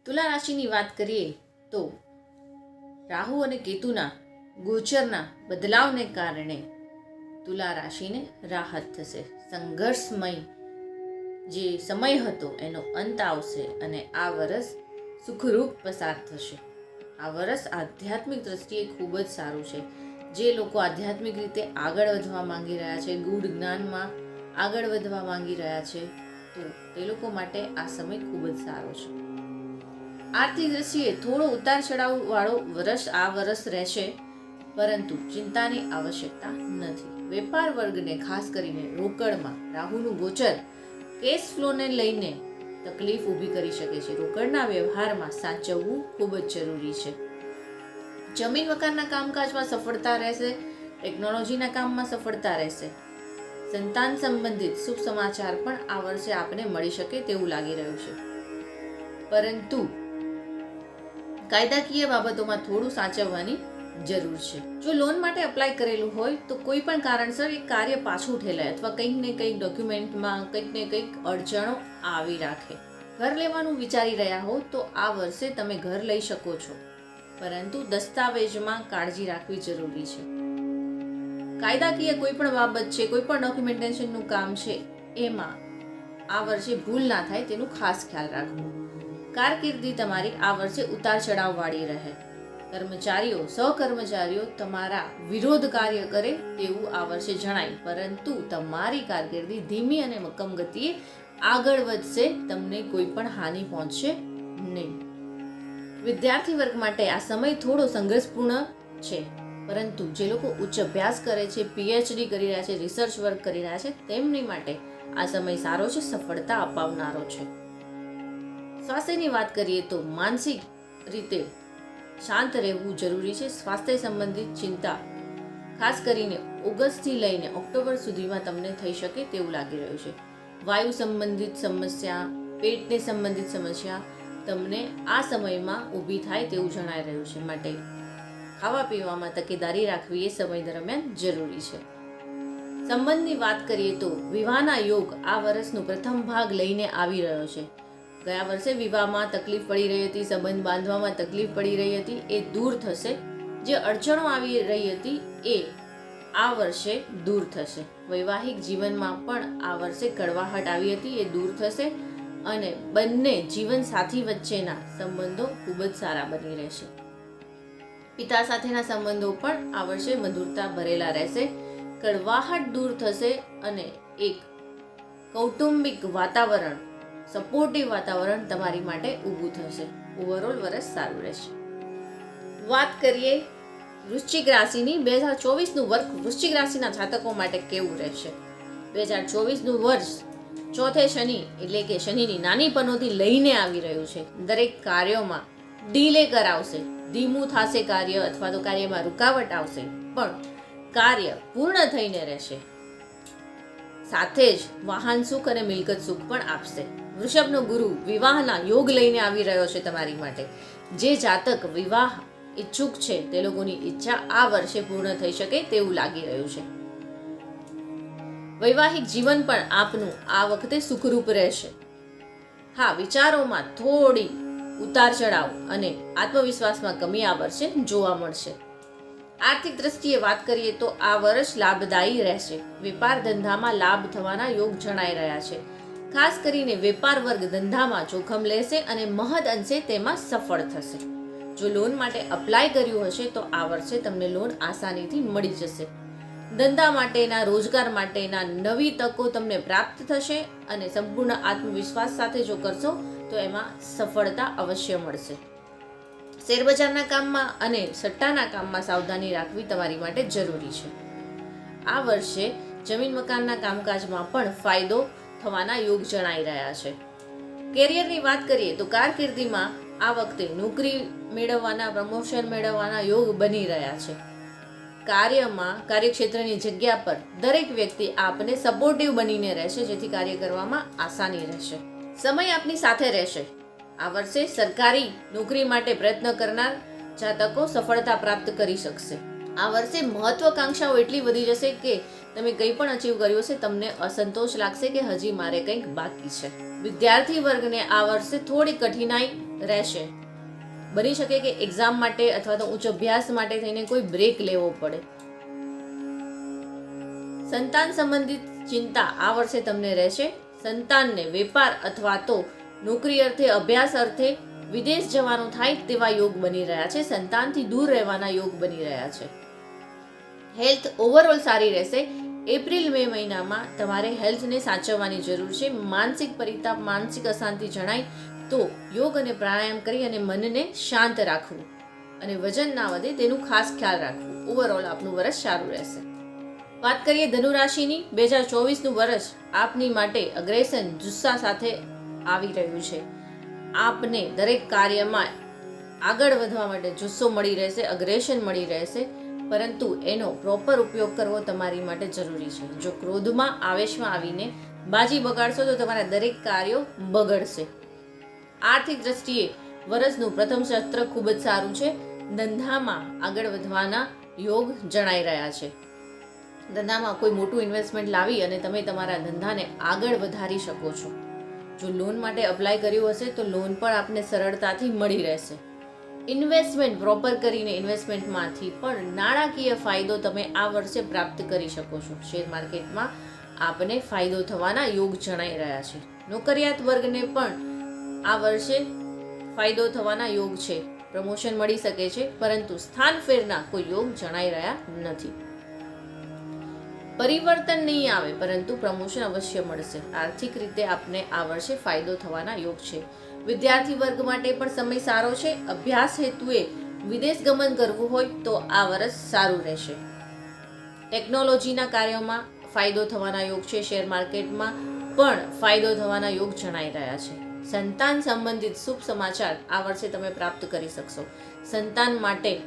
તુલા રાશિની વાત કરીએ તો રાહુ અને કેતુના ગોચરના બદલાવને કારણે તુલા રાશિને રાહત થશે. સંઘર્ષમય જે સમય હતો એનો અંત આવશે અને આ વર્ષ સુખરૂપ પસાર થશે. આ વર્ષ આધ્યાત્મિક દ્રષ્ટિએ ખૂબ જ સારું છે. જે લોકો આધ્યાત્મિક રીતે આગળ વધવા માંગી રહ્યા છે, ગૂઢ જ્ઞાનમાં આગળ વધવા માંગી રહ્યા છે, તો તે લોકો માટે આ સમય ખૂબ જ સારો છે. આર્થિક દ્રષ્ટિએ થોડો ઉતાર ચઢાવ વાળો વર્ષ આ વર્ષ રહેશે, પરંતુ ચિંતાની આવશ્યકતા નથી. વેપાર વર્ગને ખાસ કરીને રોકડમાં રાહુનું ગોચર કેશ ફ્લોને લઈને તકલીફ ઊભી કરી શકે છે. રોકડના વ્યવહારમાં સાચવવું ખૂબ જ જરૂરી છે. જમીન મકાનના કામકાજમાં સફળતા રહેશે. ટેકનોલોજીના કામમાં સફળતા રહેશે. સંતાન સંબંધિત શુભ સમાચાર પણ આ વર્ષે આપને મળી શકે તેવું લાગી રહ્યું છે, પરંતુ કાયદાકીય બાબતોમાં થોડું સાચવવાની જરૂર છે. જો લોન માટે અપ્લાય કરેલું હોય તો કોઈ પણ કારણસર એ કાર્ય પાછું ઠેલાય અથવા કંઈક ને કંઈક ડોક્યુમેન્ટમાં કંઈક ને કંઈક અડચણો આવી રાખે. ઘર લેવાનું વિચારી રહ્યા હો તો આ વર્ષે તમે ઘર લઈ શકો છો, પરંતુ દસ્તાવેજમાં કાળજી રાખવી જરૂરી છે. કાયદાકીય કોઈ પણ બાબત છે, કોઈ પણ ડોક્યુમેન્ટેશનનું કામ છે, એમાં આ વર્ષે ભૂલ ના થાય તેનું ખાસ ખ્યાલ રાખવું. કારકિર્દી તમારી આ વર્ષે ઉતાર ચઢાવ વાળી રહે. કર્મચારીઓ સહકર્મચારીઓ તમારા વિરોધ કાર્ય કરે તેવું આ વર્ષે જણાય, પરંતુ તમારી કારકિર્દી ધીમી અને મક્કમ ગતિએ આગળ વધશે. તમને કોઈ પણ હાનિ પહોંચશે નહીં. વિદ્યાર્થી વર્ગ માટે આ સમય થોડો સંઘર્ષપૂર્ણ છે, પરંતુ જે લોકો ઉચ્ચ અભ્યાસ કરે છે, પીએચડી કરી રહ્યા છે, રિસર્ચ વર્ક કરી રહ્યા છે, તેમની માટે આ સમય સારો છે, સફળતા અપાવનારો છે. સ્વાસ્થ્યની વાત કરીએ તો માનસિક રીતે શાંત રહેવું જરૂરી છે. સ્વાસ્થ્ય સંબંધિત ચિંતા ખાસ કરીને ઓગસ્ટથી લઈને ઓક્ટોબર સુધીમાં તમને થઈ શકે તેવું લાગી રહ્યું છે. વાયુ સંબંધિત સમસ્યા, પેટને સંબંધિત સમસ્યા તમને આ સમયમાં ઊભી થાય તેવું જણાઈ રહ્યું છે. માટે ખાવા પીવામાં તકેદારી રાખવી એ સમય દરમિયાન જરૂરી છે. સંબંધની વાત કરીએ તો વિવાહના યોગ આ વર્ષનું પ્રથમ ભાગ લઈને આવી રહ્યો છે. ગયા વર્ષે વિવાહમાં તકલીફ પડી રહી હતી, સંબંધ બાંધવામાં તકલીફ પડી રહી હતી, એ દૂર થશે. જે અડચણો આવી રહી હતી એ આ વર્ષે દૂર થશે. વૈવાહિક જીવનમાં પણ આ વર્ષે કડવાહટ આવી હતી, એ દૂર થશે અને બંને જીવન સાથી વચ્ચેના સંબંધો ખૂબ જ સારા બની રહેશે. પિતા સાથેના સંબંધો પણ આ વર્ષે મધુરતા ભરેલા રહેશે. કડવાહટ દૂર થશે અને એક કૌટુંબિક વાતાવરણ, સપોર્ટિવ વાતાવરણ તમારી માટે ઊભું થશે. ઓવરઓલ વર્ષ સારું રહેશે. વાત કરીએ વૃશ્ચિક રાશિની. 2024નું વર્ષ વૃશ્ચિક રાશિના જાતકો માટે કેવું રહેશે? 2024નું વર્ષ ચોથે શનિ એટલે કે શનિની નાની પનોતી લઈને આવી રહ્યું છે. દરેક કાર્યોમાં ડીલે કરાવશે, ધીમું થશે કાર્ય, અથવા તો કાર્યમાં રૂકાવટ આવશે, પણ કાર્ય પૂર્ણ થઈને રહેશે. સાથે જ વાહન સુખ અને મિલકત સુખ પણ આપશે. વૃષભનો ગુરુ વિવાહના યોગ લઈને આવી રહ્યો છે તમારી માટે. જે જાતક વિવાહ ઈચ્છુક છે તે લોકોની ઈચ્છા આ વર્ષે પૂર્ણ થઈ શકે તેવું લાગી રહ્યું છે. વૈવાહિક જીવન પણ આપનું આ વખતે સુખરૂપ રહેશે. હા, વિચારોમાં થોડી ઉતાર ચઢાવ અને આત્મવિશ્વાસમાં કમી આ વર્ષે જોવા મળશે. આર્થિક દ્રષ્ટિએ વાત કરીએ તો આ વર્ષ લાભદાયી રહેશે. વેપાર ધંધામાં લાભ થવાના યોગ જણાઈ રહ્યા છે. ખાસ કરીને વેપાર વર્ગ ધંધામાં જોખમ લેશે અને મહદ અંશે તેમાં સફળ થશે. જો લોન માટે અપ્લાય કર્યું હશે તો આ વર્ષે તમને લોન આસાનીથી મળી જશે. ધંધા માટેના, રોજગાર માટેના નવી તકો તમને પ્રાપ્ત થશે અને સંપૂર્ણ આત્મવિશ્વાસ સાથે જો કરશો તો એમાં સફળતા અવશ્ય મળશે. શેરબજારના કામમાં અને સટ્ટાના કામમાં સાવધાની રાખવી તમારી માટે જરૂરી છે. આ વર્ષે જમીન મકાનના કામકાજમાં પણ ફાયદો થવાના યોગ જણાઈ રહ્યા છે. કેરિયરની વાત કરીએ તો કારકિર્દીમાં આ વખતે નોકરી મેળવવાના, પ્રમોશન મેળવવાના યોગ બની રહ્યા છે. કાર્યમાં, કાર્યક્ષેત્રની જગ્યા પર દરેક વ્યક્તિ આપને સપોર્ટિવ બનીને રહેશે, જેથી કાર્ય કરવામાં આસાની રહેશે. સમય આપની સાથે રહેશે. આ વર્ષે સરકારી નોકરી માટે પ્રયત્ન કરનાર જાતકો સફળતા પ્રાપ્ત કરી શકશે. આ વર્ષે મહત્વાકાંક્ષાઓ એટલી વધી જશે કે તમે કંઈ પણ અચીવ કર્યું હશે તમને અસંતોષ લાગશે કે હજી મારે કંઈક બાકી છે. વિદ્યાર્થી વર્ગને આ વર્ષે થોડી કઠિનાઈ રહેશે. બની શકે કે એક્ઝામ માટે અથવા તો ઉચ્ચ અભ્યાસ માટે થઈને કોઈ બ્રેક લેવો પડે. સંતાન સંબંધિત ચિંતા આ વર્ષે તમને રહેશે. સંતાનને વેપાર અથવા તો નોકરી અર્થે, અભ્યાસ અર્થે વિદેશ જવાનું થાય તેવા યોગ બની રહ્યા છે. સંતાનથી દૂર રહેવાના યોગ બની રહ્યા છે. હેલ્થ ઓવરઓલ સારી રહેશે. એપ્રિલ મે મહિનામાં તમારે હેલ્થને સાચવવાની જરૂર છે. માનસિક પરિતાપ, માનસિક અશાંતિ જણાય તો યોગ અને પ્રાણાયામ કરી અને મનને શાંત રાખવું અને વજન ના વધે તેનું ખાસ ખ્યાલ રાખવું. ઓવરઓલ આપનું વર્ષ સારું રહેશે. વાત કરીએ ધનુ રાશિની. 2024નું વર્ષ આપની માટે અગ્રેસન, જુસ્સા સાથે આવી રહ્યું છે. આપને દરેક કાર્યમાં આગળ વધવા માટે જુસ્સો મળી રહેશે, અગ્રેસન મળી રહેશે, પરંતુ એનો પ્રોપર ઉપયોગ કરવો તમારી માટે જરૂરી છે. જો ક્રોધમાં, આવેશમાં આવીને બાજી બગાડશો તો તમારા દરેક કાર્યો બગડશે. આર્થિક દ્રષ્ટિએ વર્ષનું પ્રથમ સત્ર ખૂબ જ સારું છે. ધંધામાં આગળ વધવાના યોગ જણાઈ રહ્યા છે. ધંધામાં કોઈ મોટું ઇન્વેસ્ટમેન્ટ લાવી અને તમે તમારા ધંધાને આગળ વધારી શકો છો. જો લોન માટે અપ્લાય કર્યું હશે તો લોન પણ આપને સરળતાથી મળી રહેશે. ઇન્વેસ્ટમેન્ટ પ્રોપર કરીને ઇન્વેસ્ટમેન્ટમાંથી પણ નાણાકીય ફાયદો તમે આ વર્ષે પ્રાપ્ત કરી શકો છો. શેર માર્કેટમાં આપને ફાયદો થવાના યોગ જણાઈ રહ્યા છે. નોકરિયાત વર્ગને પણ આ વર્ષે ફાયદો થવાના યોગ છે. પ્રમોશન મળી શકે છે, પરંતુ સ્થાન ફેરના કોઈ યોગ જણાઈ રહ્યા નથી. પરિવર્તન નહીં આવે પરંતુ પ્રમોશન અવશ્ય મળશે. આર્થિક રીતે આપને આ વર્ષે ફાયદો થવાના યોગ છે. વિદ્યાર્થી વર્ગ માટે પણ સમય સારો છે. અભ્યાસ હેતુએ વિદેશ ગમન કરવું હોય તો આ વર્ષ સારું રહેશે. ટેકનોલોજીના કાર્યોમાં ફાયદો થવાના યોગ છે. શેર માર્કેટમાં પણ ફાયદો થવાના યોગ જણાઈ રહ્યા છે. સંતાન સંબંધિત શુભ સમાચાર આ વર્ષે તમે પ્રાપ્ત કરી શકશો. સંતાન માટે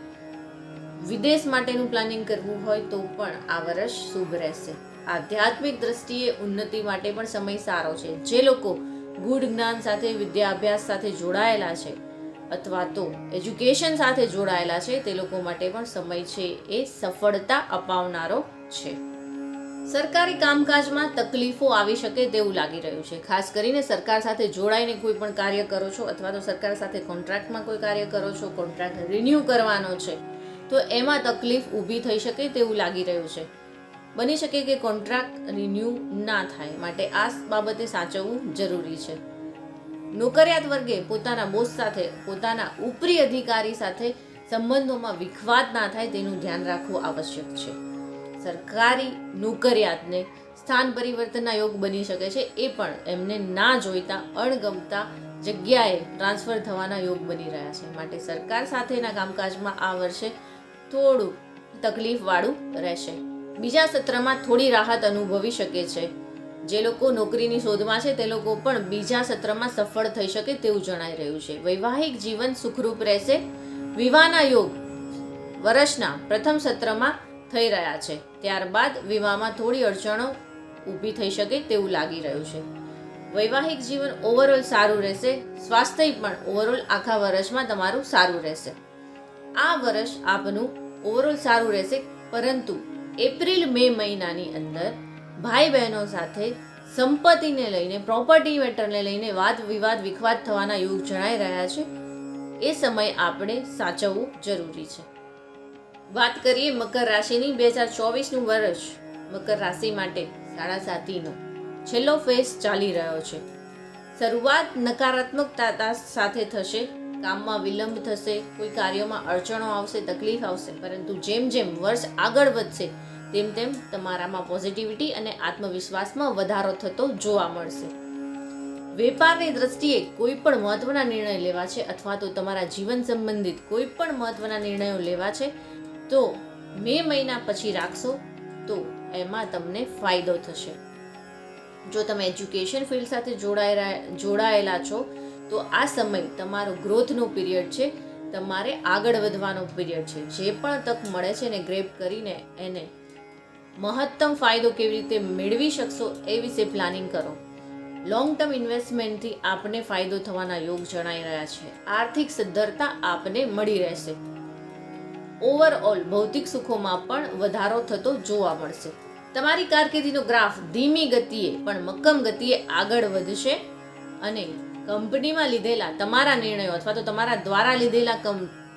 વિદેશ માટેનું પ્લાનિંગ કરવું હોય તો પણ આ વર્ષ શુભ રહેશે. આધ્યાત્મિક દ્રષ્ટિએ ઉન્નતિ માટે પણ સમય સારો છે. જે લોકો ગૂઢ જ્ઞાન સાથે, વિદ્યાભ્યાસ સાથે જોડાયેલા છે અથવા તો એજ્યુકેશન સાથે જોડાયેલા છે તે લોકો માટે પણ સમય છે એ સફળતા અપાવનારો છે. સરકારી કામકાજમાં તકલીફો આવી શકે તેવું લાગી રહ્યું છે. ખાસ કરીને સરકાર સાથે જોડાઈને કોઈ પણ કાર્ય કરો છો અથવા તો સરકાર સાથે કોન્ટ્રાક્ટમાં કોઈ કાર્ય કરો છો, કોન્ટ્રાક્ટ રિન્યૂ કરવાનો છે તો એમાં તકલીફ ઊભી થઈ શકે તેવું લાગી રહ્યું છે. બની શકે કે કોન્ટ્રાક્ટ રિન્યૂ ના થાય, માટે આ બાબતે સાચવવું જરૂરી છે. નોકરિયાત વર્ગે પોતાના બોસ સાથે, પોતાના ઉપરી અધિકારી સાથે સંબંધોમાં વિખવાદ ના થાય તેનું ધ્યાન રાખવું આવશ્યક છે. સરકારી નોકરિયાતને સ્થાન પરિવર્તનના યોગ બની શકે છે. એ પણ એમને ના જોઈતા, અણગમતા જગ્યાએ ટ્રાન્સફર થવાના યોગ બની રહ્યા છે. માટે સરકાર સાથેના કામકાજમાં આ વર્ષે થોડું તકલીફવાળું રહેશે. બીજા સત્રમાં થોડી રાહત અનુભવી શકે છે. જે લોકો નોકરીની શોધમાં છે તે લોકો પણ બીજા સત્રમાં સફળ થઈ શકે તેવું જણાઈ રહ્યું છે. વૈવાહિક જીવન સુખરૂપ રહેશે. વિવાહના યોગ વર્ષના પ્રથમ સત્રમાં થઈ રહ્યા છે. ત્યારબાદ વિવાહમાં થોડી અડચણો ઊભી થઈ શકે તેવું લાગી રહ્યું છે. વૈવાહિક જીવન ઓવરઓલ સારું રહેશે. સ્વાસ્થ્ય પણ ઓવરઓલ આખા વર્ષમાં તમારું સારું રહેશે. આ વર્ષ આપનું ઓવરઓલ સારું રહેશે, પરંતુ એપ્રિલ મે મહિનાની અંદર ભાઈ બહેનો સાથે સંપત્તિને લઈને, પ્રોપર્ટી મેટરને લઈને વાદ વિવાદ, વિખવાદ થવાના યોગ જણાઈ રહ્યા છે. એ સમય આપણે સાચવવું જરૂરી છે. વાત કરીએ મકર રાશિની. 2024નું વર્ષ મકર રાશિ માટે 7.5નો છેલ્લો ફેઝ ચાલી રહ્યો છે. શરૂઆત નકારાત્મકતા સાથે થશે. કામમાં વિલંબ થશે, કોઈ કાર્યોમાં અડચણો આવશે, તકલીફ આવશે, પરંતુ જેમ જેમ વર્ષ આગળ વધશે તેમ તેમ તમારામાં પોઝિટિવિટી અને આત્મવિશ્વાસમાં વધારો થતો જોવા મળશે. વેપારની દ્રષ્ટિએ કોઈ પણ મહત્વના નિર્ણય લેવા છે અથવા તો તમારા જીવન સંબંધિત કોઈ પણ મહત્વના નિર્ણયો લેવા છે તો મે મહિના પછી રાખશો તો એમાં તમને ફાયદો થશે. જો તમે એજ્યુકેશન ફિલ્ડ સાથે જોડાયેલા છો તો આ સમય તમારો ગ્રોથનો પીરિયડ છે. તમારે આગળ વધવાનો પીરિયડ છે. જે પણ તક મળે છે એને ગ્રેબ કરીને એને મહત્તમ ફાયદો કેવી રીતે મેળવી શકશો એ વિશે પ્લાનિંગ કરો. લોંગ ટર્મ ઇન્વેસ્ટમેન્ટથી આપને ફાયદો થવાના યોગ જણાઈ રહ્યા છે. આર્થિક સદ્ધરતા આપને મળી રહેશે. ઓવરઓલ ભૌતિક સુખોમાં પણ વધારો થતો જોવા મળશે. તમારી કારકિર્દીનો ગ્રાફ ધીમી ગતિએ પણ મક્કમ ગતિએ આગળ વધશે અને કંપનીમાં લીધેલા તમારા નિર્ણયો અથવા તો તમારા દ્વારા લીધેલા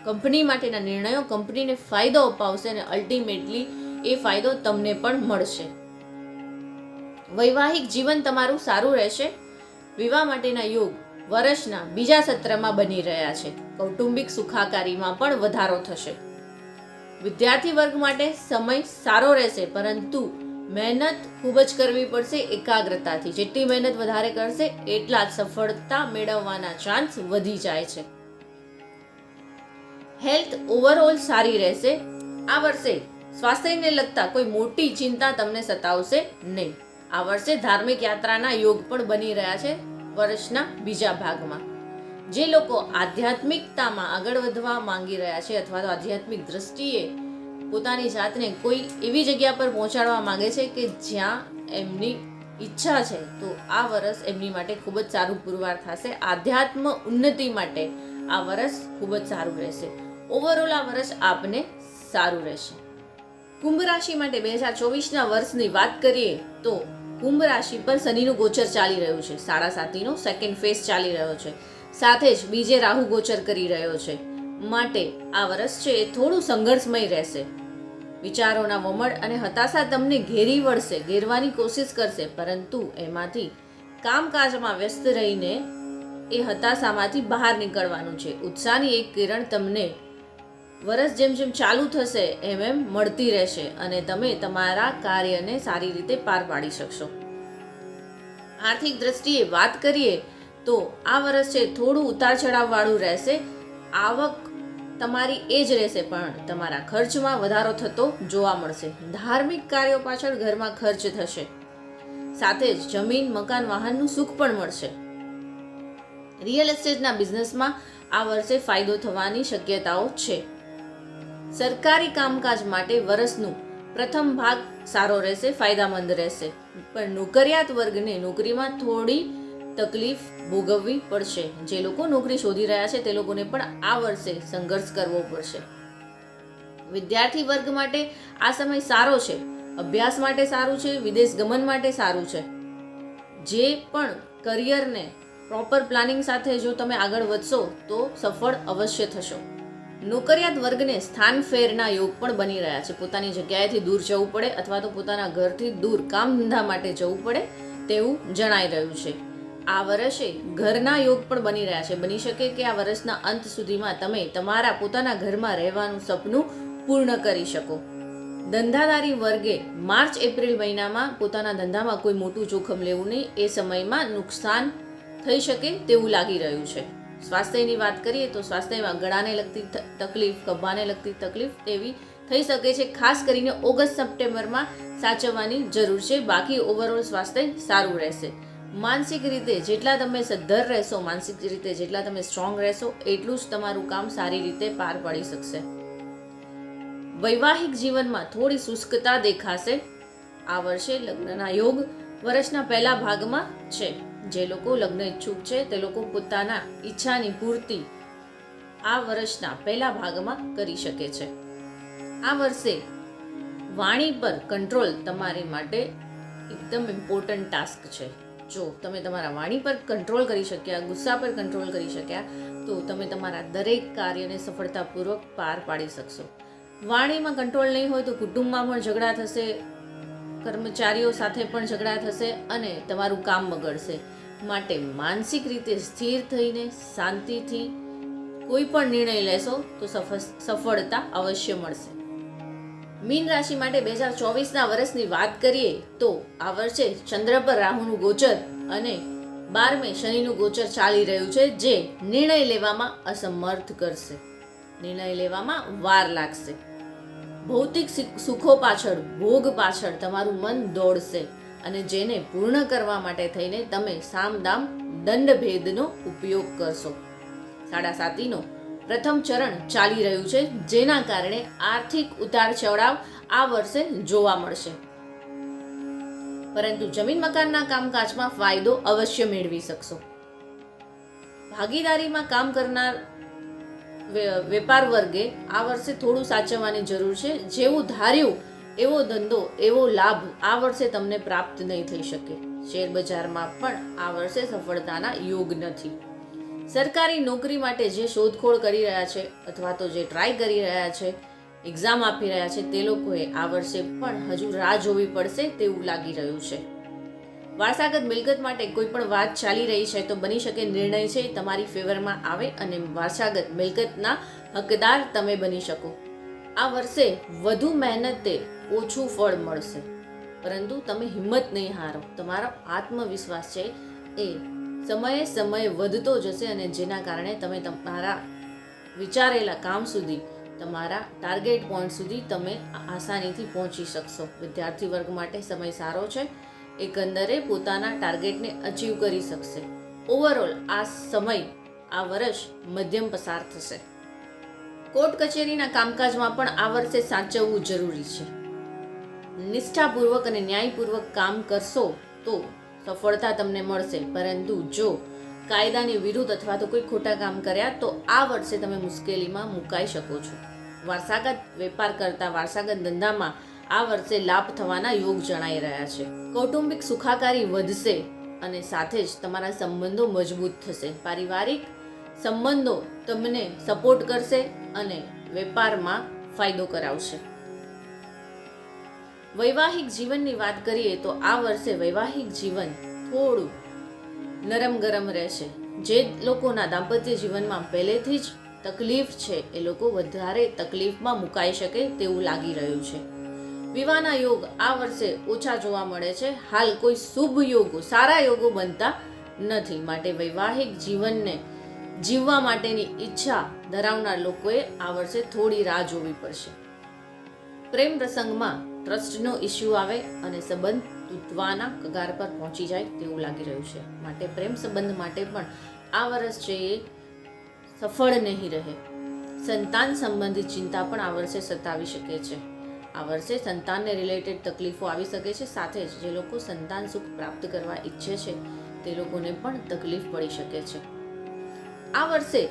કંપની માટેના નિર્ણયો કંપનીને ફાયદો અપાવશે અને અલ્ટિમેટલી એ ફાયદો તમને પણ મળશે. વૈવાહિક જીવન તમારું સારું રહેશે. વિવાહ માટેના યોગ વર્ષના બીજા સત્રમાં બની રહ્યા છે. કૌટુંબિક સુખાકારીમાં પણ વધારો થશે. વિદ્યાર્થી વર્ગ માટે સમય સારો રહેશે, પરંતુ મહેનત ખૂબ જ કરવી પડશે એકાગ્રતાથી. જેટલી મહેનત વધારે કરશે એટલા જ સફળતા મેળવવાના ચાન્સ વધી જાય છે. હેલ્થ ઓવરઓલ સારી રહેશે. આ વર્ષે સ્વાસ્થ્યને લગતા કોઈ મોટી ચિંતા તમને સતાવશે નહીં. આ વર્ષે ધાર્મિક યાત્રાના યોગ પણ બની રહ્યા છે વર્ષના બીજા ભાગમાં. જે લોકો આધ્યાત્મિકતામાં આગળ વધવા માંગી રહ્યા છે અથવા તો આધ્યાત્મિક દ્રષ્ટિએ પોતાની જાતને કોઈ એવી જગ્યા પર પહોંચાડવા માંગે છે કે જ્યાં એમની ઈચ્છા છે, તો આ વર્ષ એમની માટે ખૂબ જ સારું પુરવાર થશે. આધ્યાત્મ ઉન્નતિ માટે આ વર્ષ ખૂબ જ સારું રહેશે. ઓવરઓલ આ વર્ષ આપને સારું રહેશે. કુંભ રાશિ માટે 2024ના વર્ષની વાત કરીએ તો કુંભ રાશિ પર શનિનું ગોચર ચાલી રહ્યું છે. 7.5નો સેકન્ડ ફેઝ ચાલી રહ્યો છે. સાથે જ બીજે રાહુ ગોચર કરી રહ્યો છે. માટે આ વર્ષ છે એ થોડું સંઘર્ષમય રહેશે. વિચારોના વમળ અને હતાશા તમને ઘેરી વળશે, ઘેરવાની કોશિશ કરશે, પરંતુ એમાંથી કામકાજમાં વ્યસ્ત રહીને એ હતાશામાંથી બહાર નીકળવાનું છે. ઉત્સાહની એક કિરણ તમને વર્ષ જેમ જેમ ચાલુ થશે એમ એમ મળતી રહેશે અને તમે તમારા કાર્યને સારી રીતે પાર પાડી શકશો. આર્થિક દ્રષ્ટિએ વાત કરીએ તો આ વર્ષ છે થોડું ઉતાર ચઢાવ વાળું રહેશે. આવક તમારી એ જ રહેશે, પણ તમારા ખર્ચમાં વધારો થતો જોવા મળશે. ધાર્મિક કાર્યો પાછળ ઘરમાં ખર્ચ થશે. સાથે જ જમીન, મકાન, વાહનનું સુખ પણ મળશે. રિયલ એસ્ટેટના બિઝનેસમાં આ વર્ષે ફાયદો થવાની શક્યતાઓ છે. સરકારી કામકાજ માટે વર્ષનું પ્રથમ ભાગ સારો રહેશે, ફાયદામંદ રહેશે. પણ નોકરિયાત વર્ગને નોકરીમાં થોડી તકલીફ ભોગવવી પડશે. જે લોકો નોકરી શોધી રહ્યા છે તે લોકોને પણ આ વર્ષે સંઘર્ષ કરવો પડશે. વિદ્યાર્થી વર્ગ માટે આ સમય સારો છે. અભ્યાસ માટે સારું છે, વિદેશ ગમન માટે સારું છે. જે પણ કરિયરને પ્રોપર પ્લાનિંગ સાથે જો તમે આગળ વધશો તો સફળ અવશ્ય થશો. નોકરિયાત વર્ગને સ્થાન ફેરના યોગ પણ બની રહ્યા છે. પોતાની જગ્યાએથી દૂર જવું પડે અથવા તો પોતાના ઘરથી દૂર કામ ધંધા માટે જવું પડે તેવું જણાઈ રહ્યું છે. આ વર્ષે ઘરના યોગ પણ બની રહ્યા છે. બની શકે કે આ વર્ષના અંત સુધીમાં તમે તમારા પોતાના ઘરમાં રહેવાનું સપનું પૂર્ણ કરી શકો. ધંધાદારી વર્ગે માર્ચ એપ્રિલ મહિનામાં પોતાના ધંધામાં કોઈ મોટું જોખમ લેવું નહીં. એ સમયમાં નુકસાન થઈ શકે તેવું લાગી રહ્યું છે. સ્વાસ્થ્યની વાત કરીએ તો સ્વાસ્થ્યમાં ગળાને લગતી તકલીફ, ખભાને લગતી તકલીફ તેવી થઈ શકે છે. ખાસ કરીને ઓગસ્ટ સપ્ટેમ્બરમાં સાચવવાની જરૂર છે. બાકી ઓવરઓલ સ્વાસ્થ્ય સારું રહેશે. માનસિક રીતે જેટલા તમે સદ્ધર રહેશો, માનસિક રીતે જેટલા તમે સ્ટ્રોંગ રહેશો, એટલું જ તમારું કામ સારી રીતે પાર પાડી શકશે. વૈવાહિક જીવનમાં થોડી શુષ્કતા દેખાશે. આ વર્ષે લગ્નના યોગ વર્ષના પહેલા ભાગમાં છે. જે લોકો લગ્ન ઈચ્છુક છે તે લોકો પોતાના ઈચ્છાની પૂર્તિ આ વર્ષના પહેલા ભાગમાં કરી શકે છે. આ વર્ષે વાણી પર કંટ્રોલ તમારી માટે એકદમ ઇમ્પોર્ટન્ટ ટાસ્ક છે. જો તમે તમારા વાણી પર કંટ્રોલ કરી શક્યા, ગુસ્સા પર કંટ્રોલ કરી શક્યા, તો તમે તમારા દરેક કાર્યને સફળતાપૂર્વક પાર પાડી શકશો. વાણીમાં કંટ્રોલ નહીં હોય તો કુટુંબમાં પણ ઝઘડા થશે, કર્મચારીઓ સાથે પણ ઝઘડા થશે અને તમારું કામ બગડશે. માટે માનસિક રીતે સ્થિર થઈને શાંતિથી કોઈ પણ નિર્ણય લેશો તો સફળતા અવશ્ય મળશે. મીન રાશિ માટે 2024ના વર્ષની વાત કરીએ તો આ વર્ષે ચંદ્ર પર રાહુનું ગોચર અને 12મે શનિનું ગોચર ચાલી રહ્યું છે, જે નિર્ણય લેવામાં અસમર્થ કરશે. નિર્ણય લેવામાં વાર લાગશે. ભૌતિક સુખો પાછળ, ભોગ પાછળ તમારું મન દોડશે અને જેને પૂર્ણ કરવા માટે થઈને તમે સામદામ દંડભેદનો ઉપયોગ કરશો. 7.5નો પ્રથમ ચરણ ચાલી રહ્યું છે, જેના કારણે આર્થિક ઉતાર ચઢાવ આ વર્ષે જોવા મળશે. પરંતુ જમીન મકાનના કામકાજમાં ફાયદો અવશ્ય મેળવી શકશો. ભાગીદારીમાં કામ કરનાર વેપાર વર્ગે આ વર્ષે થોડું સાચવવાની જરૂર છે. જેવું ધાર્યું એવો ધંધો, એવો લાભ આ વર્ષે તમને પ્રાપ્ત નહીં થઈ શકે. શેર બજારમાં પણ આ વર્ષે સફળતાના યોગ નથી. સરકારી નોકરી માટે જે શોધખોળ કરી રહ્યા છે અથવા તો જે ટ્રાય કરી રહ્યા છે, એક્ઝામ આપી રહ્યા છે, તે લોકોએ આ વર્ષે પણ હજુ રાહ જોવી પડશે તેવું લાગી રહ્યું છે. વારસાગત મિલકત માટે કોઈ પણ વાત ચાલી રહી છે તો બની શકે નિર્ણય છે તમારી ફેવરમાં આવે અને વારસાગત મિલકતના હકદાર તમે બની શકો. આ વર્ષે વધુ મહેનતે ઓછું ફળ મળશે, પરંતુ તમે હિંમત નહીં હારો. તમારો આત્મવિશ્વાસ છે એ સમયે સમયે વધતો જશે અને જેના કારણે તમે તમારા વિચારેલા કામ સુધી, તમારા ટાર્ગેટ પોઈન્ટ સુધી તમે આસાનીથી પહોંચી શકશો. વિદ્યાર્થી વર્ગ માટે સમય સારો છે. એકંદરે પોતાના ટાર્ગેટને અચીવ કરી શકશે. ઓવરઓલ આ સમય, આ વર્ષ મધ્યમ પસાર થશે. કોર્ટ કચેરીના કામકાજમાં પણ આ વર્ષે સાચવવું જરૂરી છે. નિષ્ઠાપૂર્વક અને ન્યાયપૂર્વક કામ કરશો તો સફળતા તમને મળશે, પરંતુ જો કાયદાની વિરુદ્ધ અથવા તો કોઈ ખોટા કામ કર્યા તો આ વર્ષે તમે મુશ્કેલીમાં મુકાઈ શકો છો. વારસાગત વેપાર કરતા, વારસાગત ધંધામાં આ વર્ષે લાભ થવાના યોગ જણાઈ રહ્યા છે. કૌટુંબિક સુખાકારી વધશે અને સાથે જ તમારા સંબંધો મજબૂત થશે. પારિવારિક સંબંધો તમને સપોર્ટ કરશે અને વેપારમાં ફાયદો કરાવશે. વૈવાહિક જીવનની વાત કરીએ તો આ વર્ષે વૈવાહિક જીવન થોડું નરમ ગરમ રહેશે. જે લોકોના દાંપત્ય જીવનમાં પહેલેથી જ તકલીફ છે એ લોકો વધારે તકલીફમાં મુકાઈ શકે તેવું લાગી રહ્યું છે. વિવાહના યોગ આ વર્ષે ઓછા જોવા મળે છે. હાલ કોઈ શુભ યોગો, સારા યોગો બનતા નથી, માટે વૈવાહિક જીવનને જીવવા માટેની ઈચ્છા ધરાવનાર લોકોએ આ વર્ષે થોડી રાહ જોવી પડશે. પ્રેમ પ્રસંગમાં ટ્રસ્ટનો ઇસ્યુ આવે અને સંબંધ તૂટવાના કગાર પર પહોંચી જાય તેવું લાગી રહ્યું છે. માટે પ્રેમ સંબંધ માટે પણ આ વર્ષ છે એ સફળ નહીં રહે. સંતાન સંબંધિત ચિંતા પણ આ વર્ષે સતાવી શકે છે. આ વર્ષે સંતાનને રિલેટેડ તકલીફો આવી શકે છે. સાથે જ જે લોકો સંતાન સુખ પ્રાપ્ત કરવા ઈચ્છે છે તે લોકોને પણ તકલીફ પડી શકે છે. આ વર્ષે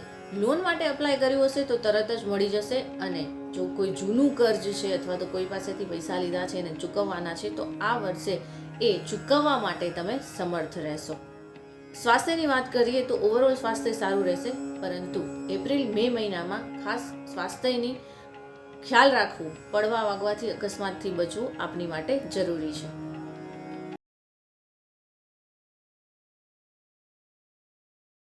લોન માટે અપ્લાય કર્યું હશે તો તરત જ મળી જશે, અને જો કોઈ જૂનું કર્જ છે અથવા તો કોઈ પાસેથી પૈસા લીધા છે અને ચૂકવવાના છે તો આ વર્ષે એ ચૂકવવા માટે તમે સમર્થ રહેશો. સ્વાસ્થ્યની વાત કરીએ તો ઓવરઓલ સ્વાસ્થ્ય સારું રહેશે, પરંતુ એપ્રિલ મે મહિનામાં ખાસ સ્વાસ્થ્યની ખ્યાલ રાખવું, પડવા વાગવાથી, અકસ્માતથી બચવું આપની માટે જરૂરી છે.